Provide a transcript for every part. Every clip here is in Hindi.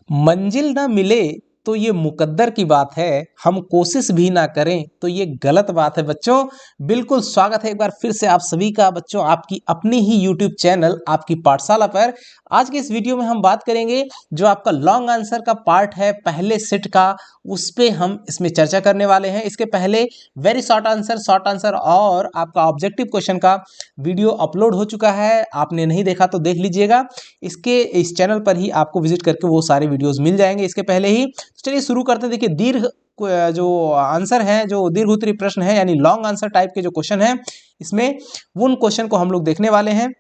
मंजिल ना मिले तो ये मुकद्दर की बात है, हम कोशिश भी ना करें तो ये गलत बात है। बच्चों बिल्कुल स्वागत है एक बार फिर से आप सभी का बच्चों आपकी अपनी ही यूट्यूब चैनल आपकी पाठशाला पर। आज के इस वीडियो में हम बात करेंगे जो आपका लॉन्ग आंसर का पार्ट है पहले सेट का, उस पे हम इसमें चर्चा करने वाले हैं। इसके पहले वेरी शॉर्ट आंसर और आपका ऑब्जेक्टिव क्वेश्चन का वीडियो अपलोड हो चुका है, आपने नहीं देखा तो देख लीजिएगा। इसके इस चैनल पर ही आपको विजिट करके वो सारे वीडियोस मिल जाएंगे इसके पहले ही। तो चलिए शुरू करते हैं। देखिए जो आंसर है, जो दीर्घ उत्तरीय प्रश्न है यानी लॉन्ग आंसर टाइप के जो क्वेश्चन है, इसमें उन क्वेश्चन को हम लोग देखने वाले हैं।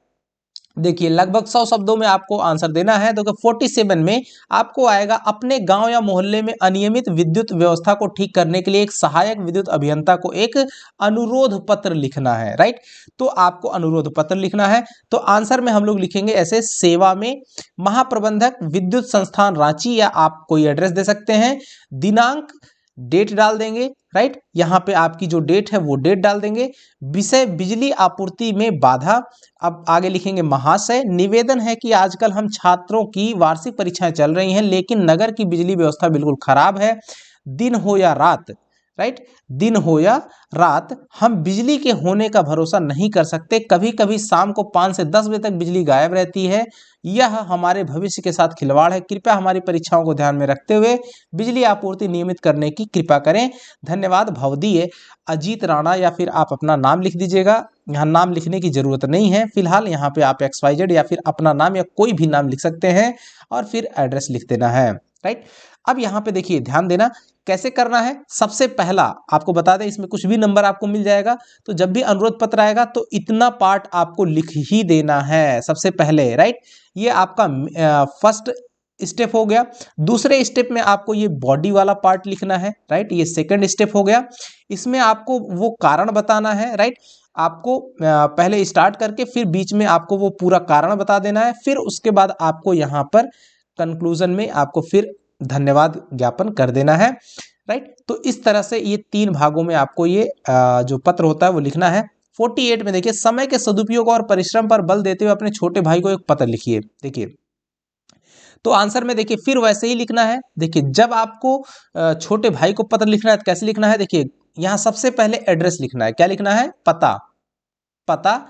देखिए लगभग 100 शब्दों में आपको आंसर देना है। तो 47 में आपको आएगा अपने गांव या मोहल्ले में अनियमित विद्युत व्यवस्था को ठीक करने के लिए एक सहायक विद्युत अभियंता को एक अनुरोध पत्र लिखना है। राइट, तो आपको अनुरोध पत्र लिखना है। तो आंसर में हम लोग लिखेंगे ऐसे, सेवा में महाप्रबंधक विद्युत संस्थान रांची, या आप कोई एड्रेस दे सकते हैं, दिनांक डेट डाल देंगे। राइट, यहाँ पे आपकी जो डेट है वो डेट डाल देंगे। विषय बिजली आपूर्ति में बाधा, अब आगे लिखेंगे महाशय, निवेदन है कि आजकल हम छात्रों की वार्षिक परीक्षाएं चल रही हैं लेकिन नगर की बिजली व्यवस्था बिल्कुल खराब है, दिन हो या रात। राइट, दिन हो या रात हम बिजली के होने का भरोसा नहीं कर सकते, कभी कभी शाम को 5 से 10 बजे तक बिजली गायब रहती है, यह हमारे भविष्य के साथ खिलवाड़ है, कृपया हमारी परीक्षाओं को ध्यान में रखते हुए बिजली आपूर्ति नियमित करने की कृपा करें, धन्यवाद भवदीय अजीत राणा। या फिर आप अपना नाम लिख दीजिएगा, यहाँ नाम लिखने की जरूरत नहीं है फिलहाल, यहाँ पे आप XYZ या फिर अपना नाम या कोई भी नाम लिख सकते हैं और फिर एड्रेस लिख देना है। राइट, अब यहाँ पे देखिए ध्यान देना कैसे करना है। सबसे पहला आपको बता दें, इसमें कुछ भी नंबर आपको मिल जाएगा, तो जब भी अनुरोध पत्र आएगा तो इतना पार्ट आपको लिख ही देना है सबसे पहले। राइट, ये आपका फर्स्ट स्टेप हो गया। दूसरे स्टेप में आपको ये बॉडी वाला पार्ट लिखना है। राइट, ये सेकंड स्टेप हो गया। इसमें आपको वो कारण बताना है। राइट, आपको पहले स्टार्ट करके फिर बीच में आपको वो पूरा कारण बता देना है, फिर उसके बाद आपको यहाँ पर कंक्लूजन में आपको फिर धन्यवाद ज्ञापन कर देना है। राइट, तो इस तरह से ये 3 भागों में आपको ये जो पत्र होता है वो लिखना है। 48 में देखिए, समय के सदुपयोग और परिश्रम पर बल देते हुए अपने छोटे भाई को एक पत्र लिखिए। देखिए तो आंसर में देखिए फिर वैसे ही लिखना है। देखिए जब आपको छोटे भाई को पत्र लिखना है तो कैसे लिखना है, देखिए यहाँ सबसे पहले एड्रेस लिखना है। क्या लिखना है? पता। पता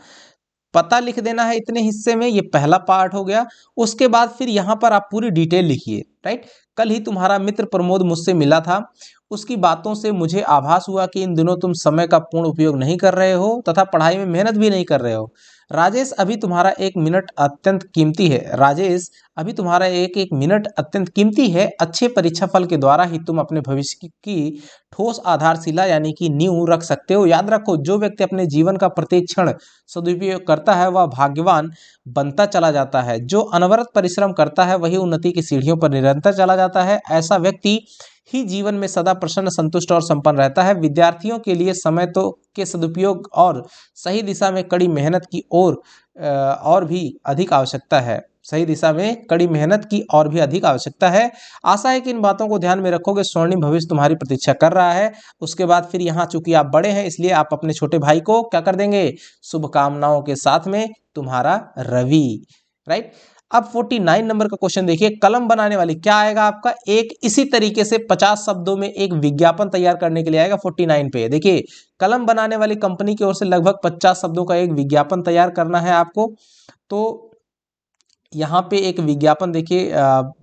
पता लिख देना है इतने हिस्से में, ये पहला पार्ट हो गया। उसके बाद फिर यहाँ पर आप पूरी डिटेल लिखिए। राइट, कल ही तुम्हारा मित्र प्रमोद मुझसे मिला था, उसकी बातों से मुझे आभास हुआ कि इन दिनों तुम समय का पूर्ण उपयोग नहीं कर रहे हो तथा पढ़ाई में मेहनत भी नहीं कर रहे हो। राजेश अभी तुम्हारा 1 मिनट अत्यंत कीमती है। राजेश अभी तुम्हारा एक मिनट अत्यंत कीमती है। अच्छे परीक्षा फल के द्वारा ही तुम अपने भविष्य की ठोस आधारशिला यानी कि नींव रख सकते हो। याद रखो, जो व्यक्ति अपने जीवन का प्रत्येक क्षण सदुपयोग करता है वह भाग्यवान बनता चला जाता है। जो अनवरत परिश्रम करता है वही उन्नति की सीढ़ियों पर निरंतर चला जाता है। ऐसा व्यक्ति ही जीवन में सदा प्रसन्न, संतुष्ट और संपन्न रहता है। विद्यार्थियों के लिए समय तो के सदुपयोग और सही दिशा में कड़ी मेहनत की और भी अधिक आवश्यकता है। सही दिशा में कड़ी मेहनत की और भी अधिक आवश्यकता है। आशा है कि इन बातों को ध्यान में रखोगे। स्वर्णिम भविष्य तुम्हारी प्रतीक्षा कर रहा है। उसके बाद फिर यहाँ चूंकि आप बड़े हैं इसलिए आप अपने छोटे भाई को क्या कर देंगे? शुभकामनाओं के साथ में तुम्हारा रवि। राइट, अब 49 नंबर का क्वेश्चन देखिए, कलम बनाने वाली क्या आएगा आपका? एक इसी तरीके से 50 शब्दों में एक विज्ञापन तैयार करने के लिए आएगा। 49 पे देखिए, कलम बनाने वाली कंपनी की ओर से लगभग 50 शब्दों का एक विज्ञापन तैयार करना है आपको। तो यहाँ पे एक विज्ञापन देखिए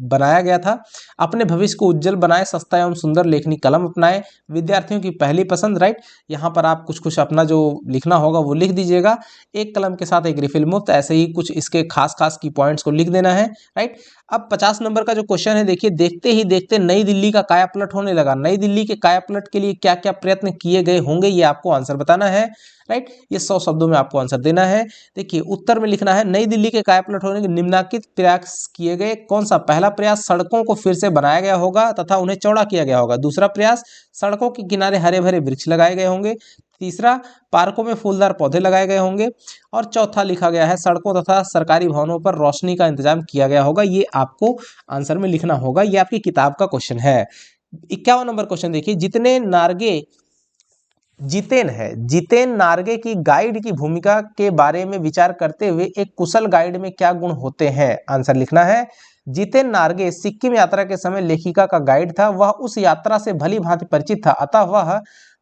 बनाया गया था। अपने भविष्य को उज्जवल बनाए, सस्ता एवं सुंदर लेखनी कलम अपनाए, विद्यार्थियों की पहली पसंद। राइट, यहाँ पर आप कुछ कुछ अपना जो लिखना होगा वो लिख दीजिएगा। एक कलम के साथ एक रिफिल मुफ्त, ऐसे ही कुछ इसके खास खास की पॉइंट्स को लिख देना है। राइट, अब 50 नंबर का जो क्वेश्चन है देखिए, देखते ही देखते नई दिल्ली का कायापलट होने लगा। नई दिल्ली के कायापलट के लिए क्या क्या प्रयत्न किए गए होंगे ये आपको आंसर बताना है। राइट, ये 100 शब्दों में आपको आंसर देना है। देखिए उत्तर में लिखना है, नई दिल्ली के कायापलट होने के निम्नलिखित प्रयास किए गए। कौन सा? पहला प्रयास, सड़कों को फिर से बनाया गया होगा तथा उन्हें चौड़ा किया गया होगा। दूसरा प्रयास, सड़कों के किनारे हरे भरे वृक्ष लगाए गए होंगे। तीसरा, पार्कों में फूलदार पौधे लगाए गए होंगे। और चौथा लिखा गया है, सड़कों तथा सरकारी भवनों पर रोशनी का इंतजाम किया गया होगा। ये आपको आंसर में लिखना होगा। ये आपकी किताब का क्वेश्चन है। 51 नंबर क्वेश्चन देखिए, जितेन नार्गे की गाइड की भूमिका के बारे में विचार करते हुए एक कुशल गाइड में क्या गुण होते हैं? आंसर लिखना है। जितेन नार्गे सिक्किम यात्रा के समय लेखिका का गाइड था। वह उस यात्रा से भली भांति परिचित था, अतः वह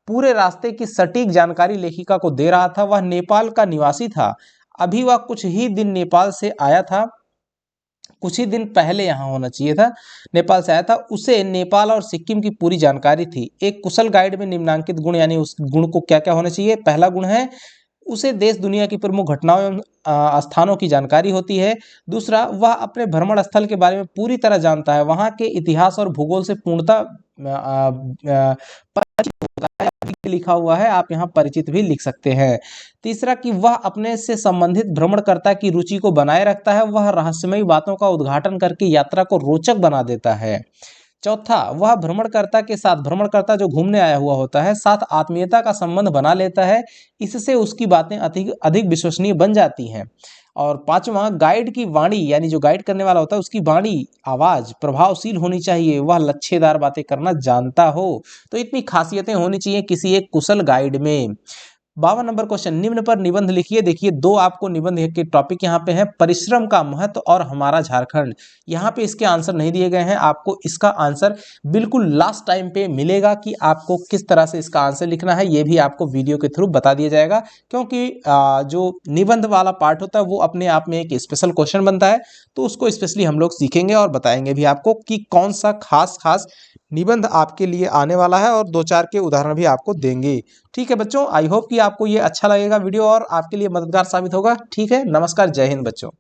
पूरे रास्ते की सटीक जानकारी लेखिका को दे रहा था। वह नेपाल का निवासी था, अभी वह कुछ ही दिन नेपाल से आया था, कुछ ही दिन पहले यहाँ होना चाहिए था, नेपाल से आया था। उसे नेपाल और सिक्किम की पूरी जानकारी थी। एक कुशल गाइड में निम्नांकित गुण, यानी उस गुण को क्या क्या होना चाहिए। पहला गुण है उसे देश दुनिया की प्रमुख घटनाओं एवं स्थानों की जानकारी होती है। दूसरा, वह अपने भ्रमण स्थल के बारे में पूरी तरह जानता है, वहाँ के इतिहास और भूगोल से पूर्णतः परिचित होता है। लिखा हुआ है, आप यहाँ परिचित भी लिख सकते हैं। तीसरा कि वह अपने से संबंधित भ्रमणकर्ता की रुचि को बनाए रखता है, वह रहस्यमयी बातों का उद्घाटन करके यात्रा को रोचक बना देता है। चौथा, वह भ्रमणकर्ता जो घूमने आया हुआ होता है, साथ आत्मीयता का संबंध बना लेता है, इससे उसकी बातें अधिक विश्वसनीय बन जाती हैं। और पांचवा, गाइड की वाणी, यानी जो गाइड करने वाला होता है उसकी वाणी, आवाज प्रभावशील होनी चाहिए, वह लच्छेदार बातें करना जानता हो। तो इतनी खासियतें होनी चाहिए किसी एक कुशल गाइड में। 52 नंबर क्वेश्चन, निम्न पर निबंध लिखिए। देखिए, दो आपको निबंध के टॉपिक यहाँ पे है, परिश्रम का महत्व और हमारा झारखंड। यहाँ पे इसके आंसर नहीं दिए गए हैं, आपको इसका आंसर बिल्कुल लास्ट टाइम पे मिलेगा कि आपको किस तरह से इसका आंसर लिखना है, ये भी आपको वीडियो के थ्रू बता दिया जाएगा। क्योंकि जो निबंध वाला पार्ट होता है वो अपने आप में एक स्पेशल क्वेश्चन बनता है, तो उसको स्पेशली हम लोग सीखेंगे और बताएंगे भी आपको कि कौन सा खास निबंध आपके लिए आने वाला है, और 2-4 के उदाहरण भी आपको देंगे। ठीक है बच्चों, आई होप कि आपको ये अच्छा लगेगा वीडियो और आपके लिए मददगार साबित होगा। ठीक है, नमस्कार, जय हिंद बच्चों।